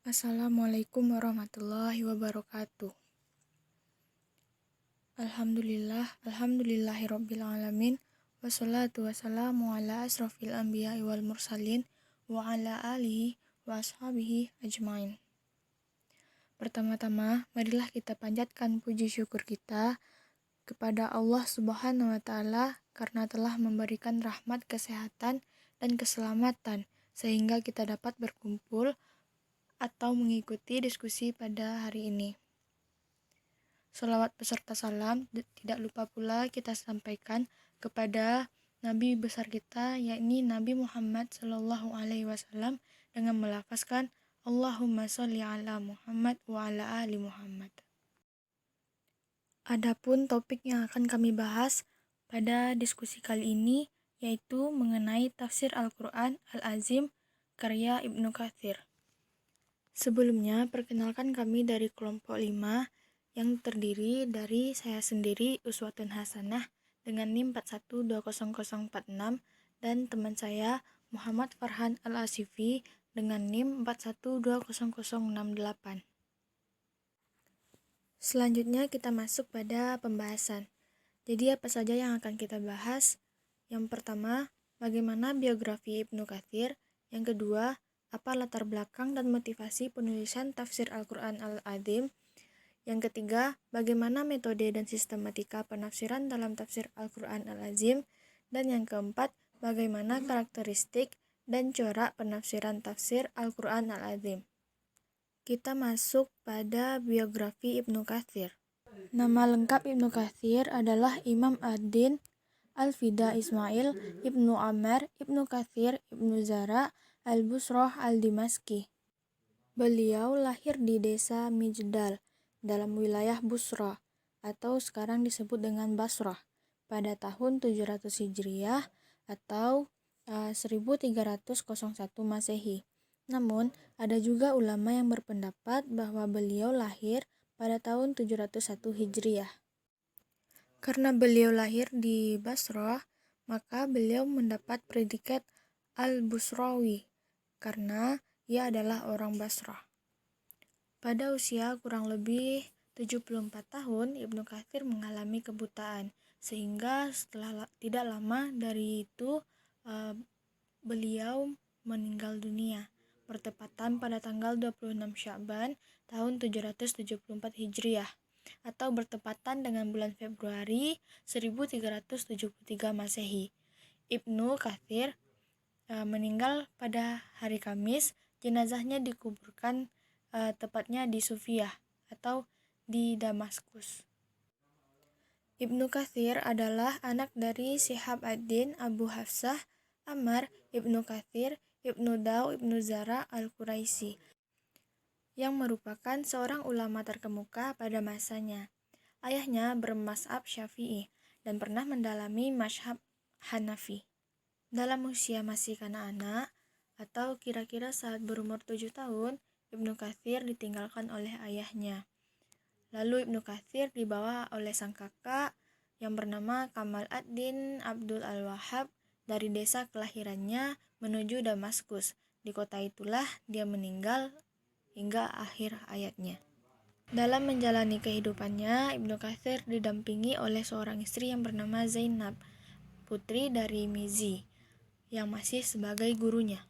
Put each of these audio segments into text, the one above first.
Assalamualaikum warahmatullahi wabarakatuh. Alhamdulillahirabbil alamin. Wassalatu wassalamu ala asrofil anbiya'i wal mursalin wa ala alihi wa ashabihi ajmain. Pertama-tama, marilah kita panjatkan puji syukur kita kepada Allah Subhanahu wa taala karena telah memberikan rahmat, kesehatan, dan keselamatan sehingga kita dapat berkumpul atau mengikuti diskusi pada hari ini. Sholawat beserta salam tidak lupa pula kita sampaikan kepada Nabi besar kita, yakni Nabi Muhammad SAW, dengan melafazkan Allahumma sholli ala Muhammad wa ala ali Muhammad. Adapun topik yang akan kami bahas pada diskusi kali ini yaitu mengenai tafsir Al-Quran Al-Azim karya Ibnu Katsir. Sebelumnya, perkenalkan kami dari kelompok 5 yang terdiri dari saya sendiri, Uswatun Hasanah, dengan NIM 41200046, dan teman saya, Muhammad Farhan Al-Asifi, dengan NIM 41200068. Selanjutnya kita masuk pada pembahasan. Jadi apa saja yang akan kita bahas? Yang pertama, bagaimana biografi Ibnu Katsir. Yang kedua, apa latar belakang dan motivasi penulisan tafsir Al-Quran Al-Azim. Yang ketiga, bagaimana metode dan sistematika penafsiran dalam tafsir Al-Quran Al-Azim. Dan yang keempat, bagaimana karakteristik dan corak penafsiran tafsir Al-Quran Al-Azim. Kita masuk pada biografi Ibnu Katsir. Nama lengkap Ibnu Katsir adalah Imam ad-Din Al-Fida Ismail Ibnu Amr Ibnu Katsir Ibnu Zara Al-Busroh Al-Dimaski. Beliau lahir di desa Mijdal dalam wilayah Busra atau sekarang disebut dengan Basrah pada tahun 700 Hijriah atau 1301 Masehi. Namun, ada juga ulama yang berpendapat bahwa beliau lahir pada tahun 701 Hijriah. Karena beliau lahir di Basrah, maka beliau mendapat predikat Al-Busrawi karena ia adalah orang Basrah. Pada usia kurang lebih 74 tahun, Ibnu Katsir mengalami kebutaan, sehingga setelah tidak lama dari itu beliau meninggal dunia bertepatan pada tanggal 26 Sya'ban tahun 774 Hijriah atau bertepatan dengan bulan Februari 1373 Masehi. Ibnu Katsir meninggal pada hari Kamis. Jenazahnya dikuburkan tepatnya di Sufiyah atau di Damaskus. Ibnu Katsir adalah anak dari Syihab ad-Din Abu Hafsah Ammar Ibnu Katsir Ibnu Daw Ibnu Zara Al-Quraisy yang merupakan seorang ulama terkemuka pada masanya. Ayahnya bermazhab Syafi'i dan pernah mendalami mazhab Hanafi. Dalam usia masih kanak-kanak atau kira-kira saat berumur 7 tahun, Ibnu Katsir ditinggalkan oleh ayahnya. Lalu Ibnu Katsir dibawa oleh sang kakak yang bernama Kamal ad-Din Abdul Al-Wahhab dari desa kelahirannya menuju Damaskus. Di kota itulah dia meninggal hingga akhir hayatnya. Dalam menjalani kehidupannya, Ibnu Katsir didampingi oleh seorang istri yang bernama Zainab, putri dari Mizi, yang masih sebagai gurunya.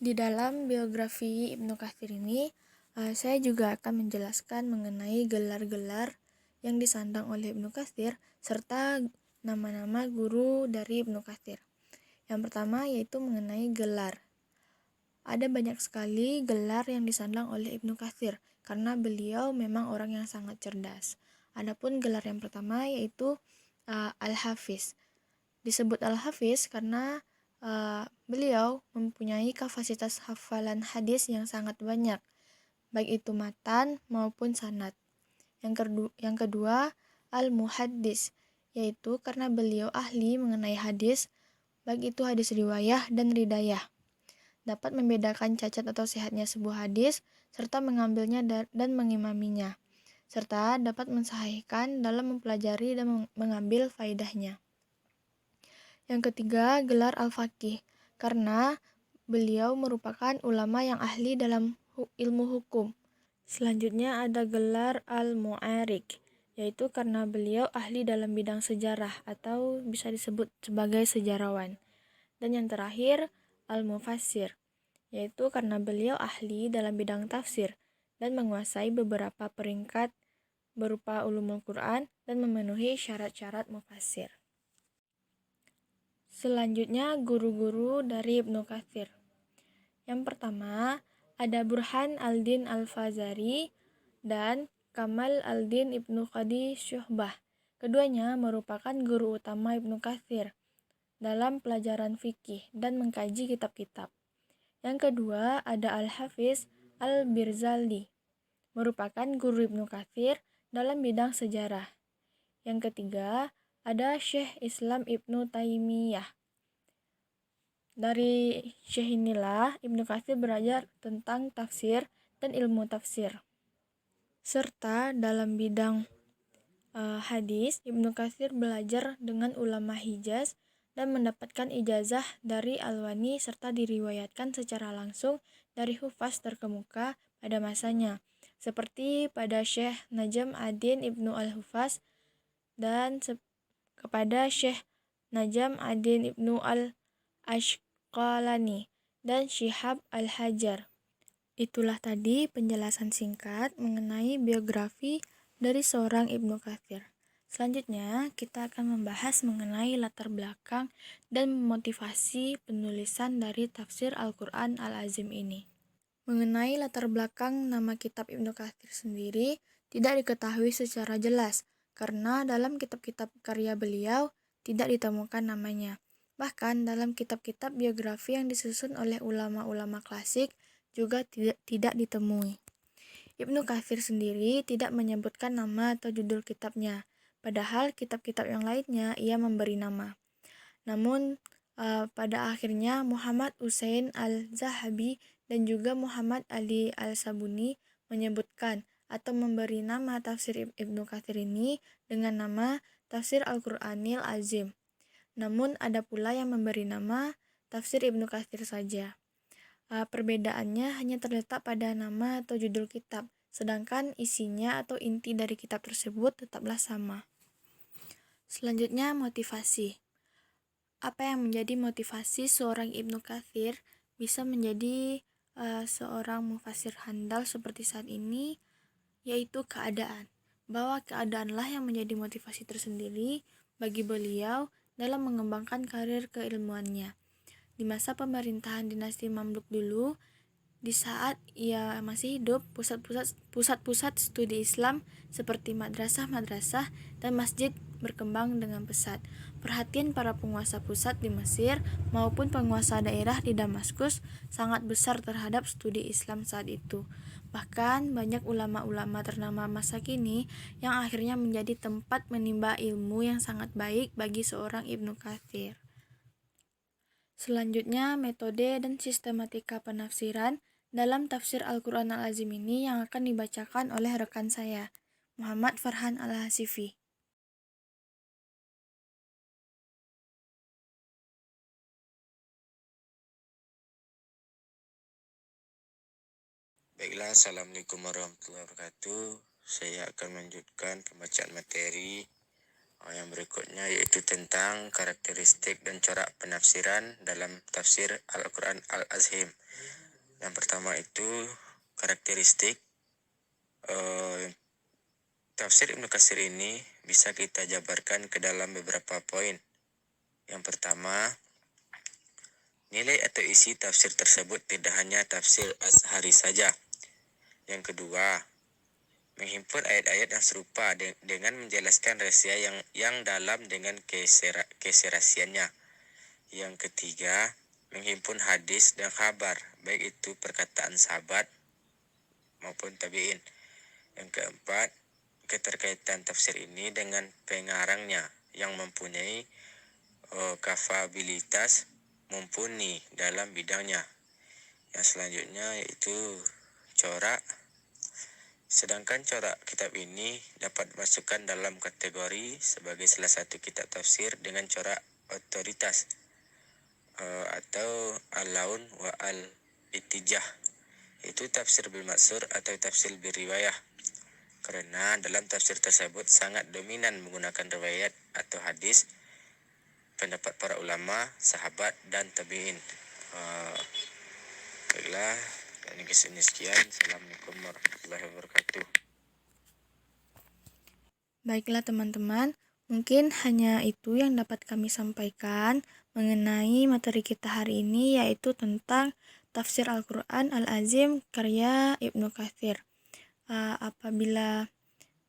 Di dalam biografi Ibnu Katsir ini, saya juga akan menjelaskan mengenai gelar-gelar yang disandang oleh Ibnu Katsir serta nama-nama guru dari Ibnu Katsir. Yang pertama yaitu mengenai gelar. Ada banyak sekali gelar yang disandang oleh Ibnu Katsir karena beliau memang orang yang sangat cerdas. Adapun gelar yang pertama yaitu Al-Hafiz. Disebut Al-Hafiz karena beliau mempunyai kapasitas hafalan hadis yang sangat banyak, baik itu matan maupun sanad. Yang kedua, Al-Muhaddis, yaitu karena beliau ahli mengenai hadis, baik itu hadis riwayah dan ridayah. Dapat membedakan cacat atau sehatnya sebuah hadis, serta mengambilnya dan mengimaminya, serta dapat mensahihkan dalam mempelajari dan mengambil faedahnya. Yang ketiga, gelar Al-Faqih, karena beliau merupakan ulama yang ahli dalam ilmu hukum. Selanjutnya ada gelar Al-Mu'arrikh, yaitu karena beliau ahli dalam bidang sejarah atau bisa disebut sebagai sejarawan. Dan yang terakhir Al-Mufassir, yaitu karena beliau ahli dalam bidang tafsir dan menguasai beberapa peringkat berupa ulumul Quran dan memenuhi syarat-syarat mufassir. Selanjutnya guru-guru dari Ibnu Katsir. Yang pertama ada Burhan al-Din al-Fazari dan Kamal al-Din Ibnu Qadi Syuhbah. Keduanya merupakan guru utama Ibnu Katsir dalam pelajaran fikih dan mengkaji kitab-kitab. Yang kedua ada Al-Hafiz Al-Birzali, merupakan guru Ibnu Katsir dalam bidang sejarah. Yang ketiga ada Syekh Islam Ibnu Taimiyah. Dari Syekh inilah Ibnu Katsir belajar tentang tafsir dan ilmu tafsir. Serta dalam bidang hadis, Ibnu Katsir belajar dengan ulama Hijaz dan mendapatkan ijazah dari Alwani serta diriwayatkan secara langsung dari hufaz terkemuka pada masanya, seperti pada Syekh Najm ad-Din Ibnu al-Hufaz dan kepada Syekh Najm ad-Din Ibnu al-Ashqalani dan Syihab al-Hajar. Itulah tadi penjelasan singkat mengenai biografi dari seorang Ibnu Katsir. Selanjutnya, kita akan membahas mengenai latar belakang dan motivasi penulisan dari tafsir Al-Quran Al-Azim ini. Mengenai latar belakang nama kitab Ibnu Katsir sendiri tidak diketahui secara jelas, karena dalam kitab-kitab karya beliau tidak ditemukan namanya. Bahkan dalam kitab-kitab biografi yang disusun oleh ulama-ulama klasik juga tidak ditemui. Ibnu Katsir sendiri tidak menyebutkan nama atau judul kitabnya, padahal kitab-kitab yang lainnya ia memberi nama. Namun pada akhirnya Muhammad Utsaimin al-Zahabi dan juga Muhammad Ali al-Sabuni menyebutkan atau memberi nama tafsir Ibnu Katsir ini dengan nama Tafsir Al-Qur'anil Azim. Namun ada pula yang memberi nama Tafsir Ibnu Katsir saja. Perbedaannya hanya terletak pada nama atau judul kitab, sedangkan isinya atau inti dari kitab tersebut tetaplah sama. Selanjutnya motivasi. Apa yang menjadi motivasi seorang Ibnu Katsir bisa menjadi seorang mufassir handal seperti saat ini, yaitu keadaan. Bahwa keadaanlah yang menjadi motivasi tersendiri bagi beliau dalam mengembangkan karir keilmuannya. Di masa pemerintahan dinasti Mamluk dulu, di saat ia masih hidup, pusat-pusat studi Islam seperti madrasah-madrasah dan masjid berkembang dengan pesat. Perhatian para penguasa pusat di Mesir maupun penguasa daerah di Damaskus sangat besar terhadap studi Islam saat itu. Bahkan banyak ulama-ulama ternama masa kini yang akhirnya menjadi tempat menimba ilmu yang sangat baik bagi seorang Ibnu Katsir. Selanjutnya, metode dan sistematika penafsiran dalam tafsir Al-Quran Al-Azim ini yang akan dibacakan oleh rekan saya, Muhammad Farhan Al-Hasifi. Baiklah, Assalamualaikum warahmatullahi wabarakatuh. Saya akan melanjutkan pembacaan materi yang berikutnya, yaitu tentang karakteristik dan corak penafsiran dalam tafsir Al-Quran Al-Azim. Yang pertama itu karakteristik. Tafsir Ibnu Katsir ini bisa kita jabarkan ke dalam beberapa poin. Yang pertama, nilai atau isi tafsir tersebut tidak hanya tafsir Azhari saja. Yang kedua, menghimpun ayat-ayat yang serupa dengan menjelaskan rahasia yang dalam dengan keserasiannya. Yang ketiga, menghimpun hadis dan kabar, baik itu perkataan sahabat maupun tabi'in. Yang keempat, keterkaitan tafsir ini dengan pengarangnya yang mempunyai kapabilitas mumpuni dalam bidangnya. Yang selanjutnya yaitu corak. Sedangkan corak kitab ini dapat dimasukkan dalam kategori sebagai salah satu kitab tafsir dengan corak otoritas. atau al-laun wa al-ittijah. Itu tafsir bil maksur atau tafsir bil riwayah. Karena dalam tafsir tersebut sangat dominan menggunakan riwayat atau hadis, pendapat para ulama, sahabat, dan tabi'in. Baiklah, ini sekian. Assalamualaikum warahmatullahi wabarakatuh. Baiklah teman-teman, mungkin hanya itu yang dapat kami sampaikan mengenai materi kita hari ini, yaitu tentang tafsir Al-Quran Al-Azim karya Ibnu Katsir. Apabila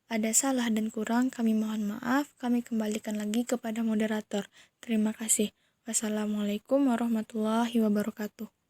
ada salah dan kurang, kami mohon maaf. Kami kembalikan lagi kepada moderator. Terima kasih. Wassalamualaikum warahmatullahi wabarakatuh.